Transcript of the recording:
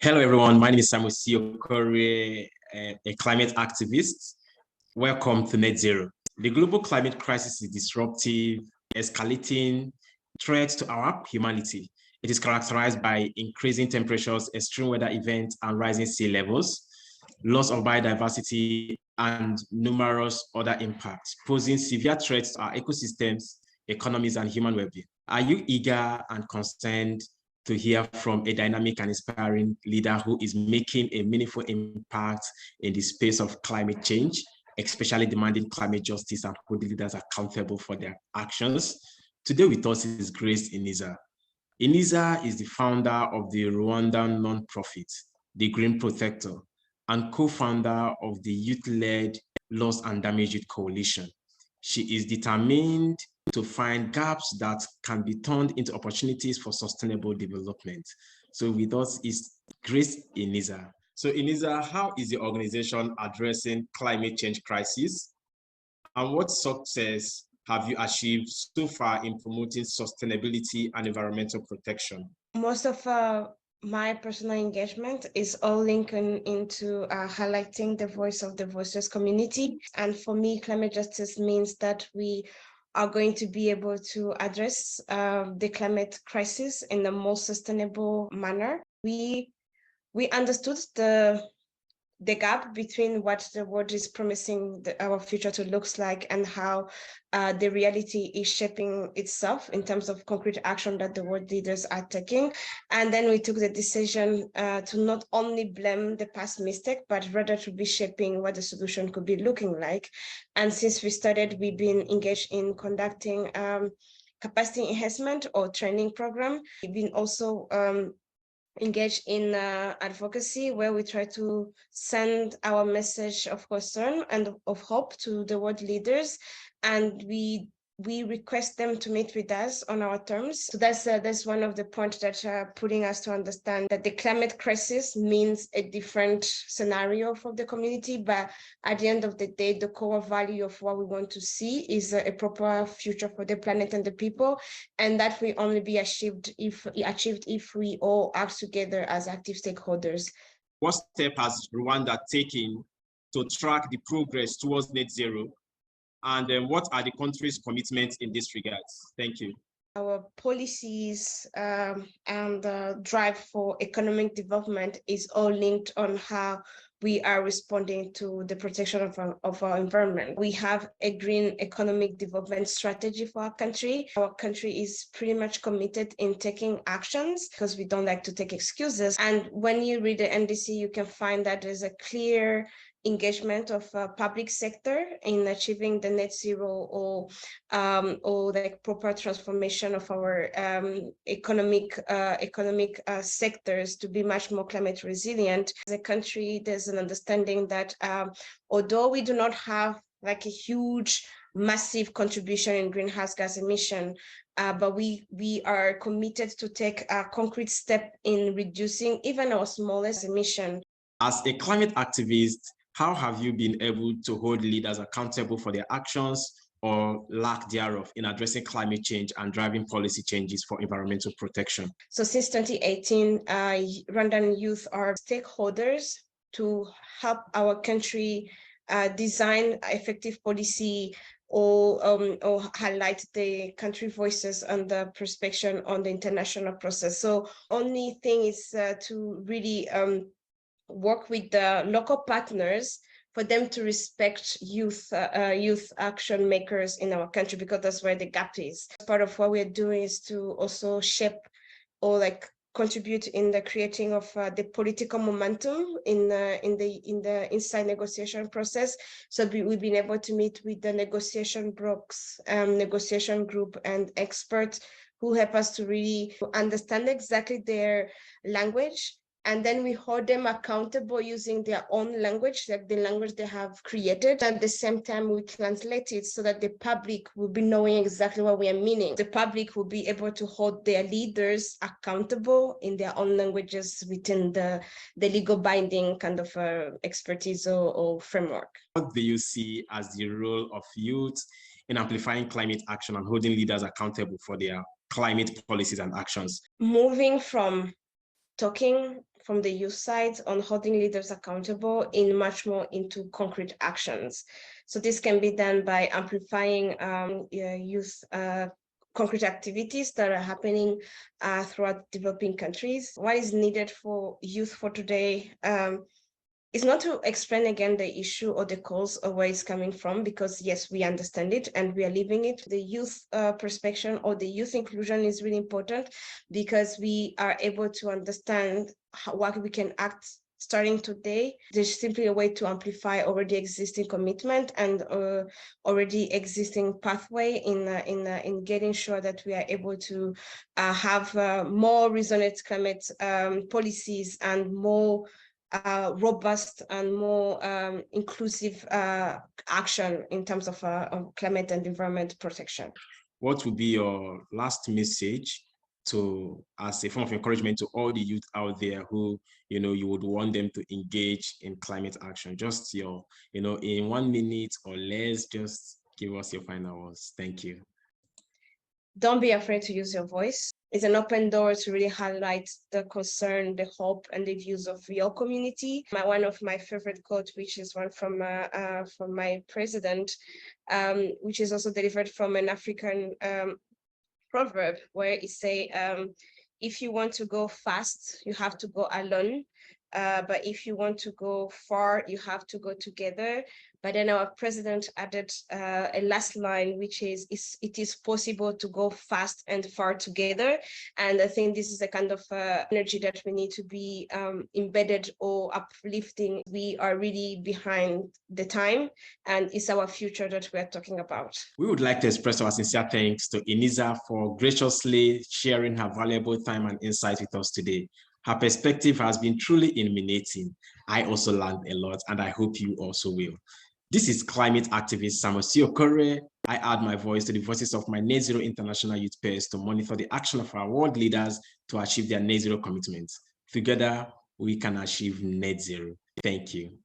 Hello, everyone. My name is Sam Okorie, a climate activist. Welcome to Net Zero. The global climate crisis is disruptive, escalating threats to our humanity. It is characterized by increasing temperatures, extreme weather events, and rising sea levels, loss of biodiversity, and numerous other impacts, posing severe threats to our ecosystems, economies, and human well-being. Are you eager and concerned to hear from a dynamic and inspiring leader who is making a meaningful impact in the space of climate change, especially demanding climate justice and holding leaders accountable for their actions? Today with us is Grace Ineza. Ineza is the founder of the Rwandan nonprofit, The Green Protector, and co-founder of the youth-led Loss and Damaged Youth Coalition. She is determined to find gaps that can be turned into opportunities for sustainable development. So with us is Grace Ineza. So Ineza, how is the organization addressing climate change crisis? And what success have you achieved so far in promoting sustainability and environmental protection? Most of my personal engagement is all linking into highlighting the voice of the voiceless community. And for me, climate justice means that we are going to be able to address the climate crisis in the most sustainable manner. We understood the gap between what the world is promising our future to looks like and how the reality is shaping itself in terms of concrete action that the world leaders are taking. And then we took the decision to not only blame the past mistake, but rather to be shaping what the solution could be looking like. And since we started, we've been engaged in conducting capacity enhancement or training program. We've been also engage in advocacy, where we try to send our message of concern and of hope to the world leaders, and we request them to meet with us on our terms. So that's one of the points that are putting us to understand that the climate crisis means a different scenario for the community, but at the end of the day, the core value of what we want to see is a proper future for the planet and the people, and that will only be achieved if we all act together as active stakeholders. What step has Rwanda taken to track the progress towards net zero? And what are the country's commitments in this regard? Thank you. Our policies and drive for economic development is all linked on how we are responding to the protection of our environment. We have a green economic development strategy for our country. Our country is pretty much committed in taking actions because we don't like to take excuses. And when you read the NDC, you can find that there's a clear engagement of public sector in achieving the net zero or like proper transformation of our economic sectors to be much more climate resilient. As a country, there's an understanding that although we do not have like a huge, massive contribution in greenhouse gas emission, but we are committed to take a concrete step in reducing even our smallest emission. As a climate activist, how have you been able to hold leaders accountable for their actions or lack thereof in addressing climate change and driving policy changes for environmental protection? So since 2018, Rwandan youth are stakeholders to help our country design effective policy or highlight the country voices and the perspective on the international process. So only thing is to really work with the local partners for them to respect youth action makers in our country, because that's where the gap is. Part of what we're doing is to also shape or like contribute in the creating of the political momentum in the inside negotiation process. So we've been able to meet with the negotiation group and experts who help us to really understand exactly their language. And then we hold them accountable using their own language, like the language they have created. At the same time, we translate it so that the public will be knowing exactly what we are meaning. The public will be able to hold their leaders accountable in their own languages within the legal binding kind of expertise or framework. What do you see as the role of youth in amplifying climate action and holding leaders accountable for their climate policies and actions? Moving from talking from the youth side on holding leaders accountable in much more into concrete actions. So this can be done by amplifying youth concrete activities that are happening throughout developing countries. What is needed for youth for today is not to explain again the issue or the cause or where it's coming from, because yes, we understand it and we are living it. The youth perspective or the youth inclusion is really important because we are able to understand what we can act starting today. There's simply a way to amplify already existing commitment and already existing pathway in getting sure that we are able to have more resonant climate policies and more robust and more inclusive action in terms of climate and environment protection. What would be your last message to, as a form of encouragement to all the youth out there who, you would want them to engage in climate action? Just your, in 1 minute or less, just give us your final words. Thank you. Don't be afraid to use your voice. It's an open door to really highlight the concern, the hope, and the views of your community. One of my favorite quotes, which is one from my president, which is also delivered from an African proverb, where it say, if you want to go fast, you have to go alone. But if you want to go far, you have to go together. But then our president added a last line, which is, it is possible to go fast and far together. And I think this is a kind of energy that we need to be embedded or uplifting. We are really behind the time, and it's our future that we are talking about. We would like to express our sincere thanks to Ineza for graciously sharing her valuable time and insights with us today. Her perspective has been truly illuminating. I also learned a lot, and I hope you also will. This is climate activist Sam Okorie. I add my voice to the voices of my Net Zero International Youth peers to monitor the action of our world leaders to achieve their Net Zero commitments. Together, we can achieve Net Zero. Thank you.